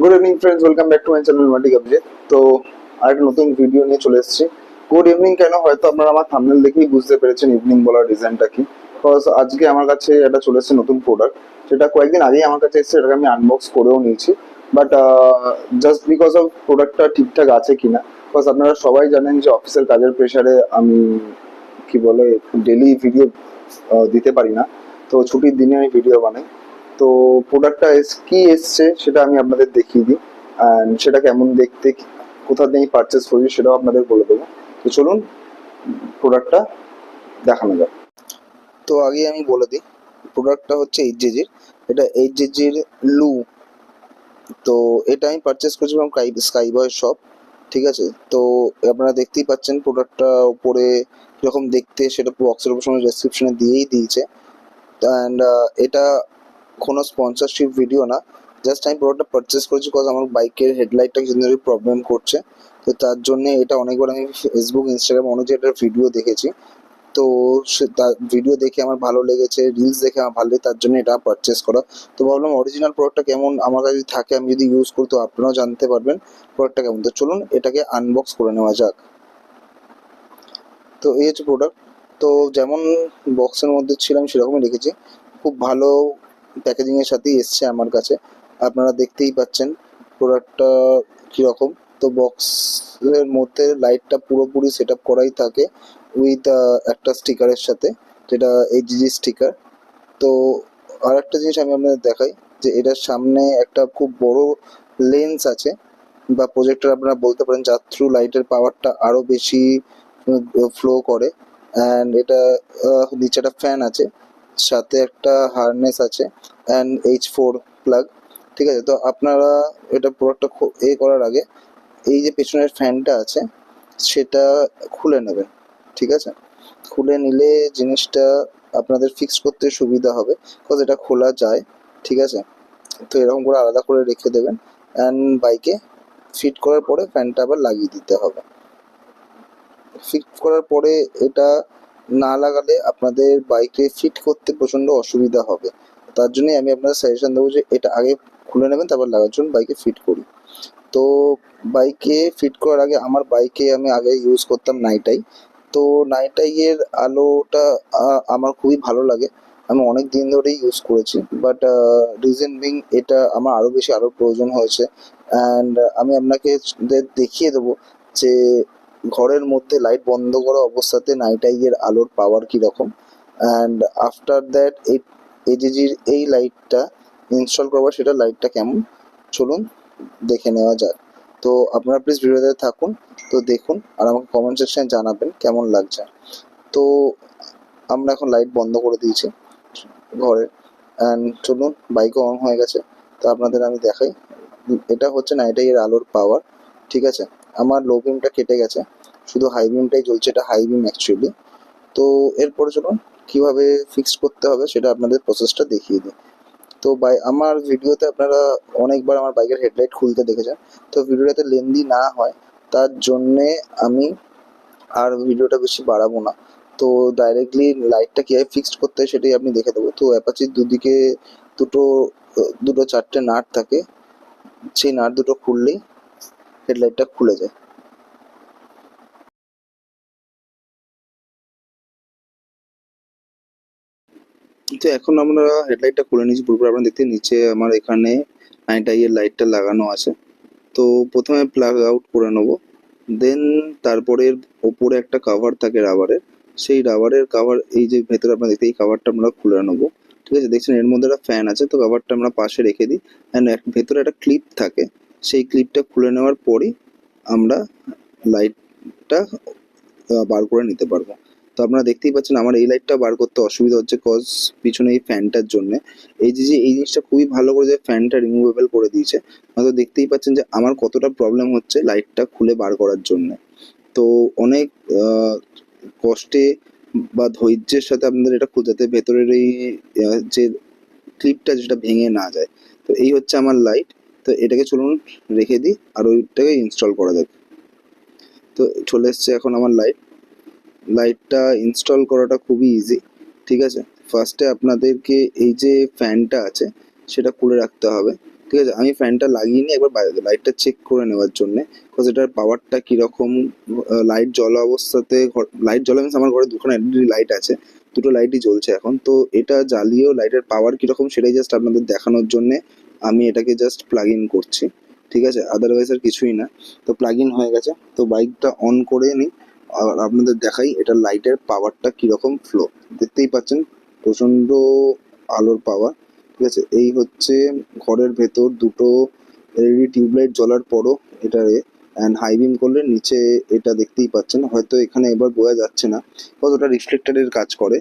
Good evening friends, welcome back to my channel মাটি update. তো আরেকটা নতুন ভিডিও নিয়ে চলে এসেছি। গুড ইভিনিং কেন, হয়তো আপনারা আমার থাম্বনেল দেখেই বুঝতে পেরেছেন ইভিনিং বলার রিজনটা কি। বিকজ আজকে আমার কাছে এটা চলে এসেছে নতুন প্রোডাক্ট, সেটা কয়েকদিন আগেই আমার কাছে এসেছে, এটাকে আমি আনবক্স করেও নিয়েছি। বাট জাস্ট বিকজ অফ প্রোডাক্টটা ঠিকঠাক আছে কিনা, বিকজ আপনারা সবাই জানেন যে অফিসের কাজের প্রেশারে আমি কি বলে ডেলি ভিডিও দিতে পারি না। তো ছুটির দিনে আমি ভিডিও বানাই। তো প্রোডাক্টটা কি এসছে সেটা আমি আপনাদের দেখিয়ে দিই, অ্যান্ড সেটা কেমন দেখতে, কোথা থেকে পারচেস করি সেটাও আপনাদের বলে দেবো। তো চলুন প্রোডাক্টটা দেখানো যাক। তো আগে আমি বলে দিই, প্রোডাক্টটা হচ্ছে এইচজেজির, এটা এইচজেজির লু। তো এটা আমি পারচেস করেছিলাম স্কাই বয় শপ, ঠিক আছে। তো আপনারা দেখতেই পাচ্ছেন প্রোডাক্টটা উপরে কিরকম দেখতে, সেটা বক্সের উপর সময় ডেসক্রিপশনে দিয়েই দিয়েছে। অ্যান্ড এটা কোনো স্পন্সরশিপ ভিডিও না, জাস্ট আমি প্রোডাক্টটা পারচেস করেছি বিকজ আমার বাইকের হেডলাইটটা কিছুদিন ধরে প্রবলেম করছে। তো তার জন্যে এটা অনেকবার আমি ফেসবুক ইনস্টাগ্রাম অনেক জায়গায় এটার ভিডিও দেখেছি। তো তার ভিডিও দেখে আমার ভালো লেগেছে, রিলস দেখে আমার ভালো লেগে, তার জন্য এটা পারচেস করা। তো ভাবলাম অরিজিনাল প্রোডাক্টটা কেমন আমার কাছে যদি থাকে, আমি যদি ইউজ করি তো আপনারাও জানতে পারবেন প্রোডাক্টটা কেমন। তো চলুন এটাকে আনবক্স করে নেওয়া যাক। তো এই হচ্ছে প্রোডাক্ট। তো যেমন বক্সের মধ্যে ছিল আমি সেরকমই রেখেছি, খুব ভালো প্যাকেজিংয়ের সাথেই এসছে আমার কাছে। আপনারা দেখতেই পাচ্ছেন প্রোডাক্টটা কীরকম। তো বক্সের মধ্যে লাইটটা পুরোপুরি সেট আপ করাই থাকে উইথ একটা স্টিকারের সাথে, যেটা এইচজি স্টিকার। তো আর একটা জিনিস আমি আপনাদের দেখাই, যে এটার সামনে একটা খুব বড় লেন্স আছে বা প্রজেক্টর আপনারা বলতে পারেন, যার থ্রু লাইটের পাওয়ারটা আরও বেশি ফ্লো করে। অ্যান্ড এটা নিচে একটা ফ্যান আছে, সাথে একটা হারনেস আছে অ্যান্ড H4 প্লাগ, ঠিক আছে। তো আপনারা এটা প্রোডাক্টটা করার আগে এই যে পেছনের ফ্যানটা আছে সেটা খুলে নেবেন, ঠিক আছে। খুলে নিলে জিনিসটা আপনাদের ফিক্স করতে সুবিধা হবে, বিকজ এটা খোলা যায়, ঠিক আছে। তো এরকম করে আলাদা করে রেখে দেবেন অ্যান্ড বাইকে ফিট করার পরে ফ্যানটা আবার লাগিয়ে দিতে হবে। ফিট করার পরে এটা না লাগালে আপনাদের বাইকে ফিট করতে প্রচণ্ড অসুবিধা হবে। তার জন্যই আমি আপনাদের সাজেশন দেবো যে এটা আগে খুলে নেবেন, তারপর লাগার জন্য বাইকে ফিট করি। তো বাইকে ফিট করার আগে আমার বাইকে আমি আগে ইউজ করতাম নাইটাই। তো নাইটাইয়ের আলোটা আমার খুবই ভালো লাগে, আমি অনেক দিন ধরেই ইউজ করেছি। বাট রিজন বিং এটা আমার আরও বেশি আরও প্রয়োজন হয়েছে। অ্যান্ড আমি আপনাকে দেখিয়ে দেবো যে ঘরের মধ্যে লাইট বন্ধ করা অবস্থাতে নাইটাইয়ের আলোর পাওয়ার কীরকম। অ্যান্ড আফটার দ্যাট এই এইচজির এই লাইটটা ইনস্টল করবো, সেটা লাইটটা কেমন চলুন দেখে নেওয়া যাক। তো আপনারা প্লিজ ভিডিওতে থাকুন, তো দেখুন আর আমাকে কমেন্ট সেকশনে জানাবেন কেমন লাগছে। তো আমরা এখন লাইট বন্ধ করে দিয়েছি ঘরে, অ্যান্ড চলুন বাইকও অন হয়ে গেছে। তো আপনাদের আমি দেখাই, এটা হচ্ছে নাইটাইয়ের আলোর পাওয়ার, ঠিক আছে। আমার লো বিমটা কেটে গেছে, শুধু হাই বিমটাই জ্বলছে, এটা হাই বিম অ্যাকচুয়ালি। তো এরপরে চলুন কীভাবে ফিক্স করতে হবে সেটা আপনাদের প্রসেসটা দেখিয়ে দিই। তো আমার ভিডিওতে আপনারা অনেকবার আমার বাইকের হেডলাইট খুলতে দেখেছেন। তো ভিডিওটাতে লেন্দি না হয় তার জন্যে আমি আর ভিডিওটা বেশি বাড়াবো না। তো ডাইরেক্টলি লাইটটা কীভাবে ফিক্সড করতে হয় সেটাই আপনি দেখে দেবো। তো অ্যাপাচির দুদিকে দুটো দুটো চারটে নাট থাকে, সেই নাট দুটো খুললেই হেডলাইটটা খুলে যায়। তো এখন আমরা হেডলাইটটা খুলে নিয়েছি পুরোপুরি, আপনারা দেখতে নিচে আমার এখানে নাইটাইয়ের লাইটটা লাগানো আছে। তো প্রথমে প্লাগ আউট করে নেবো, দেন তারপরে ওপরে একটা কাভার থাকে রাবারের, সেই রাবারের কাভার এই যে ভেতরে আপনারা দেখতে, এই কাভারটা আমরা খুলে নেবো, ঠিক আছে। দেখছেন এর মধ্যে একটা ফ্যান আছে, তো কাভারটা আমরা পাশে রেখে দিই। অ্যান্ড ভেতরে একটা ক্লিপ থাকে, সেই ক্লিপটা খুলে নেওয়ার পরই আমরা লাইটটা বার করে নিতে পারবো। তো আপনারা দেখতেই পাচ্ছেন আমার এই লাইটটা বার করতে অসুবিধা হচ্ছে, কজ পিছনে এই ফ্যানটার জন্যে। এই যে এই জিনিসটা খুবই ভালো করে যে ফ্যানটা রিমুভেবল করে দিয়েছে, হয়তো দেখতেই পাচ্ছেন যে আমার কতটা প্রবলেম হচ্ছে লাইটটা খুলে বার করার জন্য। তো অনেক কষ্টে বা ধৈর্যের সাথে আপনাদের এটা খুঁজাতে, ভেতরের এই যে ক্লিপটা যেটা ভেঙে না যায়। তো এই হচ্ছে আমার লাইট। তো এটাকে চলুন রেখে দিই আর ওইটাকে ইনস্টল করা যাক। তো চলে এসছে এখন আমার লাইটটা ইনস্টল করাটা খুবই ইজি, ঠিক আছে। ফার্স্টে আপনাদেরকে এই যে ফ্যানটা আছে সেটা খুলে রাখতে হবে। ঠিক আছে, আমি ফ্যানটা লাগিয়ে নিই একবার লাইটটা চেক করে নেওয়ার জন্যে, বিকজ এটার পাওয়ারটা কীরকম। লাইট জ্বলা অবস্থাতে, লাইট জ্বলা মিনস আমার ঘরে দুখানে এলইডি লাইট আছে, দুটো লাইটই জ্বলছে এখন, তো এটা জ্বালিয়েও লাইটের পাওয়ার কীরকম সেটাই জাস্ট আপনাদের দেখানোর জন্যে আমি এটাকে জাস্ট প্লাগ ইন করছি। ঠিক আছে, আদারওয়াইজ আর কিছুই না। তো প্লাগ ইন হয়ে গেছে, তো বাইকটা অন করে নিই আর আপনাদের দেখাই এটার লাইটের পাওয়ারটা কীরকম ফ্লো। দেখতেই পাচ্ছেন প্রচণ্ড আলোর পাওয়ার। ঠিক আছে, এই হচ্ছে ঘরের ভেতর দুটো এলইডি টিউবলাইট জ্বলার পরও এটারে, অ্যান্ড হাই বিম করলে নিচে এটা দেখতেই পাচ্ছেন, হয়তো এখানে এবার বোঝা যাচ্ছে না কতটা রিফ্লেক্টারের কাজ করে।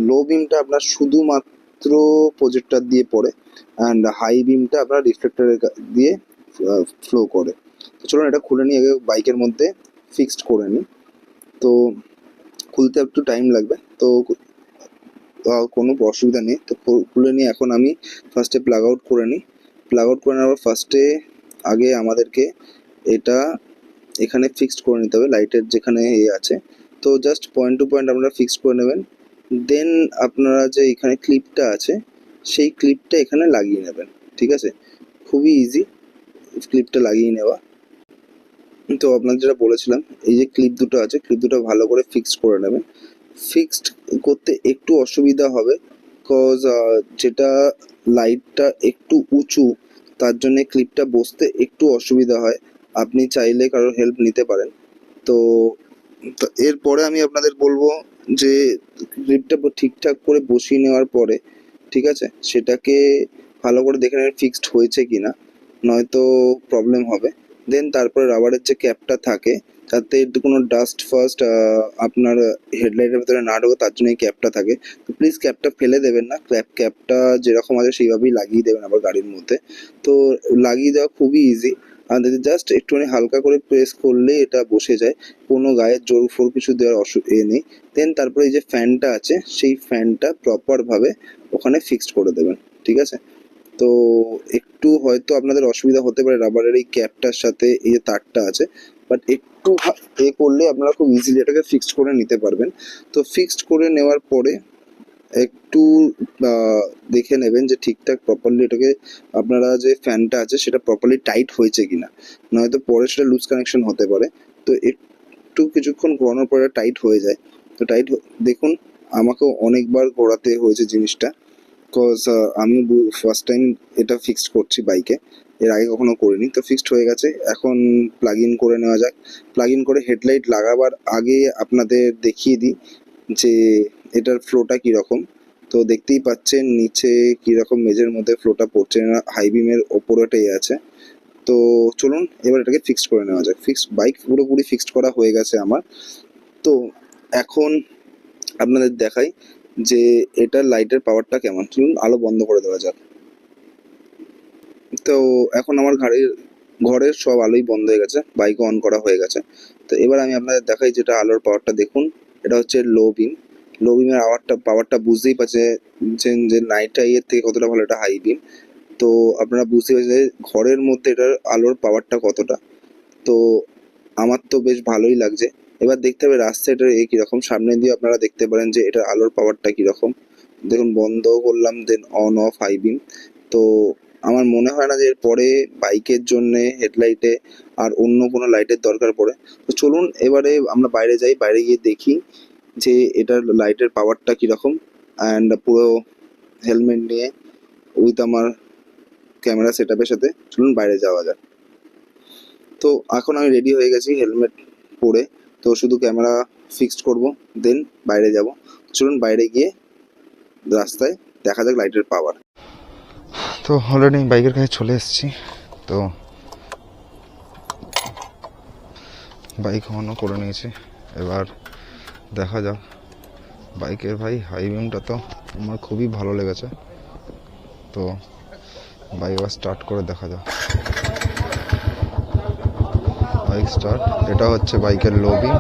লো বিমটা আপনার শুধুমাত্র প্রজেক্টর দিয়ে পড়ে, অ্যান্ড হাই বিমটা আপনার রিফ্লেক্টারের দিয়ে ফ্লো করে। তো চলুন এটা খুলে নিই, আগে বাইকের মধ্যে ফিক্সড করে নিই। তো খুলতে একটু টাইম লাগবে, তো কোনো অসুবিধা নেই। তো খুলে নিয়ে এখন আমি ফার্স্টে প্লাগ আউট করে নিই। প্লাগ আউট করে নেওয়ার ফার্স্টে আগে আমাদেরকে এটা এখানে ফিক্সড করে নিতে হবে, লাইটের যেখানে আছে। তো জাস্ট পয়েন্ট টু পয়েন্ট আপনারা ফিক্সড করে নেবেন। দেন আপনারা যে এখানে ক্লিপটা আছে সেই ক্লিপটা এখানে লাগিয়ে নেবেন। ঠিক আছে, খুবই ইজি ক্লিপটা লাগিয়ে নেওয়া। তো আপনাদের যেটা বলেছিলাম, এই যে ক্লিপ দুটো আছে, ক্লিপ দুটো ভালো করে ফিক্সড করে নেবেন। ফিক্সড করতে একটু অসুবিধা হবে, বিকজ যেটা লাইটটা একটু উঁচু, তার জন্যে ক্লিপটা বসতে একটু অসুবিধা হয়। আপনি চাইলে কারোর হেল্প নিতে পারেন। তো এরপরে আমি আপনাদের বলবো যে ক্লিপটা ঠিকঠাক করে বসিয়ে নেওয়ার পরে, ঠিক আছে, সেটাকে ভালো করে দেখে নেবেন ফিক্সড হয়েছে কি না, নয়তো প্রবলেম হবে। দেন তারপরে রাবারের যে ক্যাপটা থাকে, যাতে কোনো ডাস্ট ফাস্ট আপনার হেডলাইটের ভেতরে না ঢোকে, তার জন্য এই ক্যাপটা থাকে। তো প্লিজ ক্যাপটা ফেলে দেবেন না, ক্যাপটা যেরকম আছে সেইভাবেই লাগিয়ে দেবেন আবার গাড়ির মধ্যে। তো লাগিয়ে দেওয়া খুবই ইজি, আর জাস্ট একটুখানি হালকা করে প্রেস করলে এটা বসে যায়, কোনো গায়ের জোর ফোর কিছু দেওয়ার নেই। দেন তারপরে এই যে ফ্যানটা আছে সেই ফ্যানটা প্রপারভাবে ওখানে ফিক্সড করে দেবেন। ঠিক আছে, তো একটু হয়তো আপনাদের অসুবিধা হতে পারে রাবারের এই ক্যাপটার সাথে এই যে তারটা আছে, বাট একটু করলে আপনারা খুব ইজিলি এটাকে ফিক্সড করে নিতে পারবেন। তো ফিক্সড করে নেওয়ার পরে একটু দেখে নেবেন যে ঠিকঠাক প্রপারলি এটাকে আপনারা যে ফ্যানটা আছে সেটা প্রপারলি টাইট হয়েছে কিনা, নয়তো পরে সেটা লুজ কানেকশন হতে পারে। তো একটু কিছুক্ষণ ঘোরানোর পরে টাইট হয়ে যায়। তো টাইট দেখুন, আমাকেও অনেকবার ঘোরাতে হয়েছে জিনিসটা, বিকজ আমি ফার্স্ট টাইম এটা ফিক্সড করছি বাইকে, এর আগে কখনো করিনি। তো ফিক্সড হয়ে গেছে, এখন প্লাগ ইন করে নেওয়া যাক। প্লাগ ইন করে হেডলাইট লাগাবার আগে আপনাদের দেখিয়ে দিই যে এটার ফ্লোটা কীরকম। তো দেখতেই পাচ্ছেন নিচে কীরকম মেঝের মধ্যে ফ্লোটা পড়ছে না, হাই বিমের ওপরেটাই আছে। তো চলুন এবার এটাকে ফিক্সড করে নেওয়া যাক। বাইক পুরোপুরি ফিক্সড করা হয়ে গেছে আমার। তো এখন আপনাদের দেখাই যে এটার লাইটের পাওয়ারটা কেমন। চলুন আলো বন্ধ করে দেওয়া যাক। তো এখন আমার ঘরের সব আলোই বন্ধ হয়ে গেছে, বাইক অন করা হয়ে গেছে। তো এবার আমি আপনাদের দেখাই যেটা আলোর পাওয়ারটা দেখুন, এটা হচ্ছে লো বিম। লো বিমের পাওয়ারটা বুঝতেই পারছেন যে নাইট এর থেকে কতটা ভালো এটা হাই বিম। তো আপনারা বুঝতে পারছেন যে ঘরের মধ্যে এটার আলোর পাওয়ারটা কতটা। তো আমার তো বেশ ভালোই লাগছে। এবার দেখতে হবে রাস্তা এটার কীরকম, সামনে দিয়ে আপনারা দেখতে পারেন যে এটার আলোর পাওয়ারটা কীরকম। দেখুন বন্ধ করলাম, দেন অন অফ হাই বিম। তো আমার মনে হয় না যে এরপরে বাইকের জন্যে হেডলাইটে আর অন্য কোনো লাইটের দরকার পড়ে। তো চলুন এবারে আমরা বাইরে যাই, বাইরে গিয়ে দেখি যে এটার লাইটের পাওয়ারটা কীরকম, অ্যান্ড পুরো হেলমেট নিয়ে উইথ আমার ক্যামেরা সেট আপের সাথে চলুন বাইরে যাওয়া যাক। তো এখন আমি রেডি হয়ে গেছি হেলমেট পরে, তো শুধু ক্যামেরা ফিক্সড করব, দেন বাইরে যাব। চলুন বাইরে গিয়ে রাস্তায় দেখা যাক লাইটের পাওয়ার। তো অলরেডি বাইকের কাছে চলে এসেছি। তো বাইক অনও করে নিয়েছি, এবার দেখা যাক বাইকের হাই বিমটা তো আমার খুবই ভালো লেগেছে। তো বাইক আবার স্টার্ট করে দেখা যাক। বাইক স্টার্ট, এটা হচ্ছে বাইকের লো বিম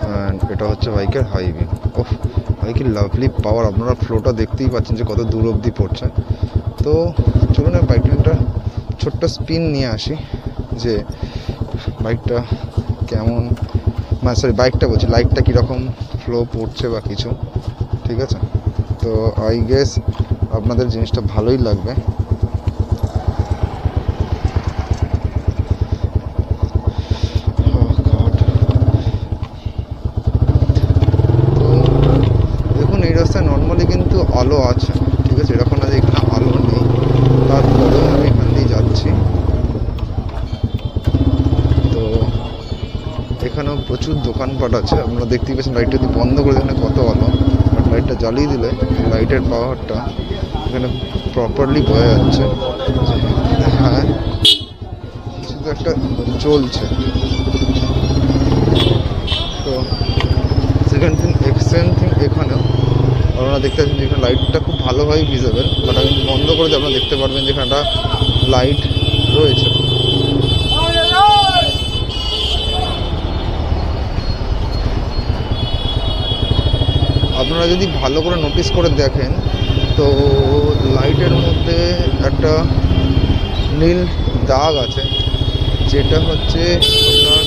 অ্যান্ড এটা হচ্ছে বাইকের হাই বিম। ওহ, বাইকের লাভলি পাওয়ার, আপনারা ফ্লোটা দেখতেই পাচ্ছেন যে কত দূর অবধি পড়ছে। তো চলুন বাইকটা একটা ছোট্ট স্পিন নিয়ে আসি যে বাইকটা কেমন, মানে সরি বাইকটা বলছি, লাইটটা কীরকম ফ্লো পড়ছে বা কিছু। ঠিক আছে, তো আই গেস আপনাদের জিনিসটা ভালোই লাগবে। প্রচুর দোকানপাট আছে। আপনারা দেখতেই পাচ্ছেন লাইটটা যদি বন্ধ করে এখানে কত আলো, আর লাইটটা জ্বালিয়ে দিলে লাইটের পাওয়ারটা এখানে প্রপারলি বোঝা যাচ্ছে যে হ্যাঁ কিছু একটা চলছে। তো সেকেন্ড থিং এখানেও আপনারা দেখতে পাচ্ছেন যে এখানে লাইটটা খুব ভালোভাবে ভিজিবল, বাট আমি বন্ধ করে দিয়ে আপনারা দেখতে পারবেন যে এখানটা লাইট রয়েছে। আপনারা যদি ভালো করে নোটিস করে দেখেন তো লাইটের মধ্যে একটা নীল দাগ আছে, যেটা হচ্ছে আপনার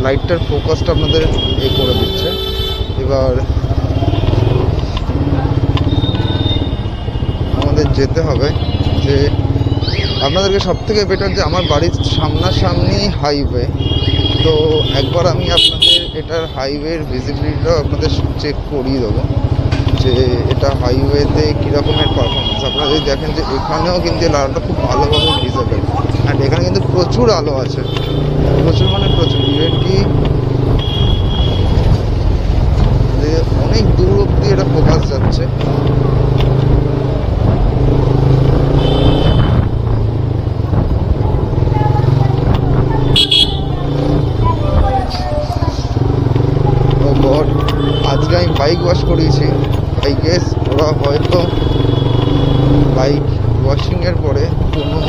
লাইটটার ফোকাসটা আপনাদের করে দিচ্ছে। এবার আমাদের যেতে হবে যে আপনাদেরকে সব থেকে বেটার যে আমার বাড়ির সামনাসামনি হাইওয়ে, তো একবার আমি আপনাদের এটার হাইওয়ের ভিজিবিলিটিটাও আপনাদের চেক করিয়ে দেবো যে এটা হাইওয়েতে কীরকমের পারফরমেন্স। আপনারা যদি দেখেন যে এখানেও কিন্তু এই আলোটা খুব ভালোভাবে ভিজিবল, অ্যান্ড এখানে কিন্তু প্রচুর আলো আছে, প্রচুর মানে প্রচুর। ইভেন কি অনেক দূর অব্দি এটা ফোকাস যাচ্ছে। আজকে আমি বাইক ওয়াশ করিয়েছি। আই গেস ওরা হয়তো বাইক ওয়াশিংয়ের পরে কোনো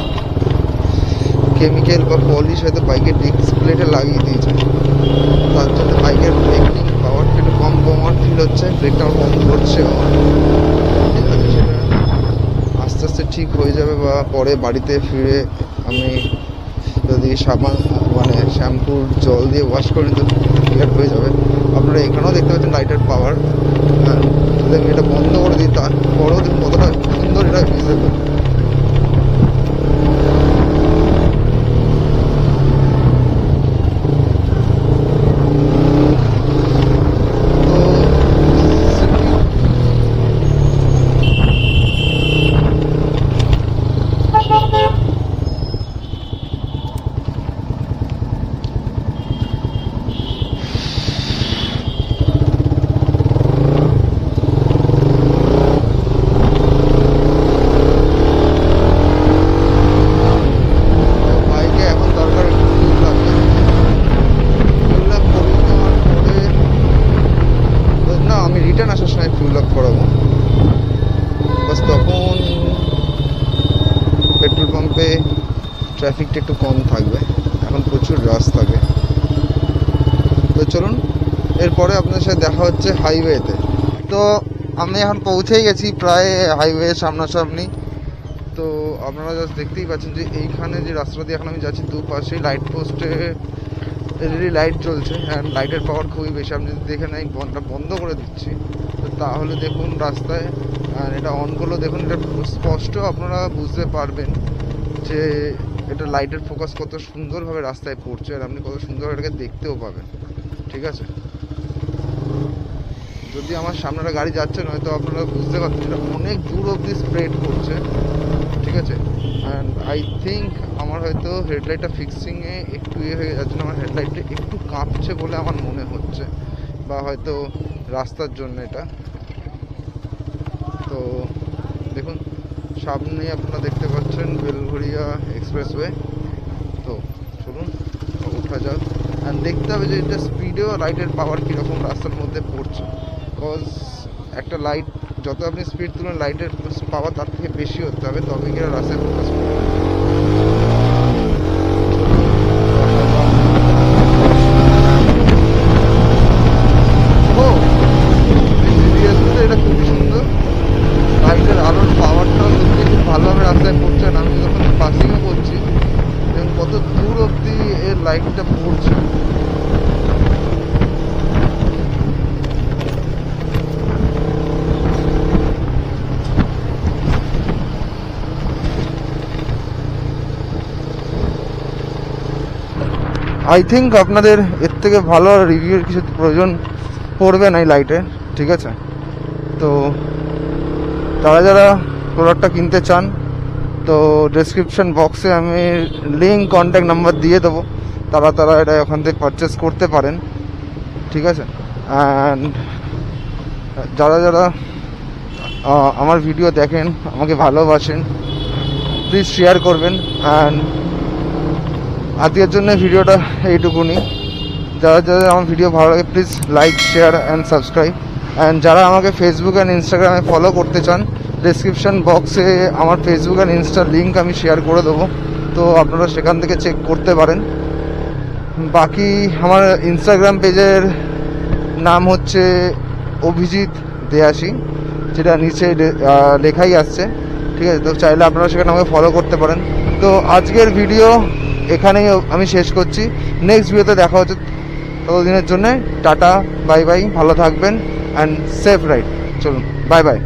কেমিক্যাল বা পলিশ হয়তো বাইকের ডিসপ্লেতে লাগিয়ে দিয়েছে, তার জন্য বাইকের ব্রেকিং পাওয়ারটা একটু কম ফিল হচ্ছে, ব্রেকটা কম করছে। ঠিক আছে, সেটা আস্তে আস্তে ঠিক হয়ে যাবে, বা পরে বাড়িতে ফিরে আমি যদি সাবান মানে শ্যাম্পুর জল দিয়ে ওয়াশ করে তো ক্লিয়ার হয়ে যাবে। আপনারা এখানেও দেখতে পাচ্ছেন লাইটের পাওয়ার। যদি আমি এটা বন্ধ করে দিই তারপরেও দেখুন কতটা সুন্দর এটা ভিজিবল। পেট্রোল পাম্পে ট্রাফিকটা একটু কম থাকবে, এখন প্রচুর রাশ থাকে। তো চলুন এরপরে আপনাদের সাথে দেখা হচ্ছে হাইওয়েতে। তো আমি এখন পৌঁছেই গেছি প্রায় হাইওয়ে সামনাসামনি। তো আপনারা জাস্ট দেখতেই পাচ্ছেন যে এইখানে যে রাস্তা দিয়ে এখন আমি যাচ্ছি দুপাশেই লাইট পোস্টে এলইডি লাইট জ্বলছে, অ্যান্ড লাইটের পাওয়ার খুবই বেশি। আপনি যদি দেখেন আমি বন্ধ করে দিচ্ছি তো তাহলে দেখুন রাস্তায়, আর এটা অন করলেও দেখুন এটা স্পষ্ট আপনারা বুঝতে পারবেন যে এটা লাইটের ফোকাস কত সুন্দরভাবে রাস্তায় পড়ছে, আর আপনি কত সুন্দরভাবে এটাকে দেখতেও পাবেন। ঠিক আছে, যদি আমার সামনে একটা গাড়ি যাচ্ছে নয়তো আপনারা বুঝতে পারছেন এটা অনেক দূর অবধি স্প্রেড করছে। ঠিক আছে, অ্যান্ড আই থিঙ্ক আমার হয়তো হেডলাইটটা ফিক্সিংয়ে একটু হয়ে যাচ্ছে না, আমার হেডলাইটটা একটু কাঁপছে বলে আমার মনে হচ্ছে, বা হয়তো রাস্তার জন্য এটা। তো দেখুন সামনে আপনারা দেখতে পাচ্ছেন বেলঘরিয়া এক্সপ্রেসওয়ে। তো চলুন ওঠা যাক, অ্যান্ড দেখতে হবে যে এটা স্পিডেও লাইটের পাওয়ার কীরকম রাস্তার মধ্যে পড়ছে। বিকজ একটা লাইট যত আপনি স্পিড তুলেন লাইটের পাওয়ার তার থেকে বেশি হতে হবে, তবে কি রাস্তায় ফোকাস করবে। এটা খুবই সুন্দর, লাইটের আলোর পাওয়ারটাও সত্যি খুব ভালোভাবে রাস্তায় পড়ছে। আমি যখন পাসিংও করছি দেখুন কত দূর অবধি এর লাইটটা পড়ছে। আই থিঙ্ক আপনাদের এর থেকে ভালো রিভিউর কিছু প্রয়োজন পড়বে না এই লাইটের। ঠিক আছে, তো যারা যারা প্রোডাক্টটা কিনতে চান তো ডেসক্রিপশন বক্সে আমি লিঙ্ক কন্ট্যাক্ট নাম্বার দিয়ে দেবো, তারা এটা ওখান থেকে পারচেস করতে পারেন, ঠিক আছে। অ্যান্ড যারা আমার ভিডিও দেখেন, আমাকে ভালোবাসেন, প্লিজ শেয়ার করবেন। অ্যান্ড আজকের জন্য ভিডিওটা এইটুকুনি। যারা আমার ভিডিও ভালো লাগে please like, share and subscribe. And যারা আমাকে ফেসবুক অ্যান্ড ইনস্টাগ্রামে ফলো করতে চান, ডেসক্রিপশন বক্সে আমার ফেসবুক অ্যান্ড ইনস্টার লিঙ্ক আমি শেয়ার করে দেবো, তো আপনারা সেখান থেকে চেক করতে পারেন। বাকি আমার ইনস্টাগ্রাম পেজের নাম হচ্ছে অভিজিৎ দেয়াসী, যেটা নিচে লেখাই আসছে, ঠিক আছে। তো চাইলে আপনারা সেখানে আমাকে ফলো করতে পারেন। তো আজকের ভিডিও এখানেই আমি শেষ করছি। নেক্সট ভিডিওতে দেখা হচ্ছে, ততদিনের জন্য টাটা, বাই বাই, ভালো থাকবেন অ্যান্ড সেফ রাইড। চলুন, বাই বাই।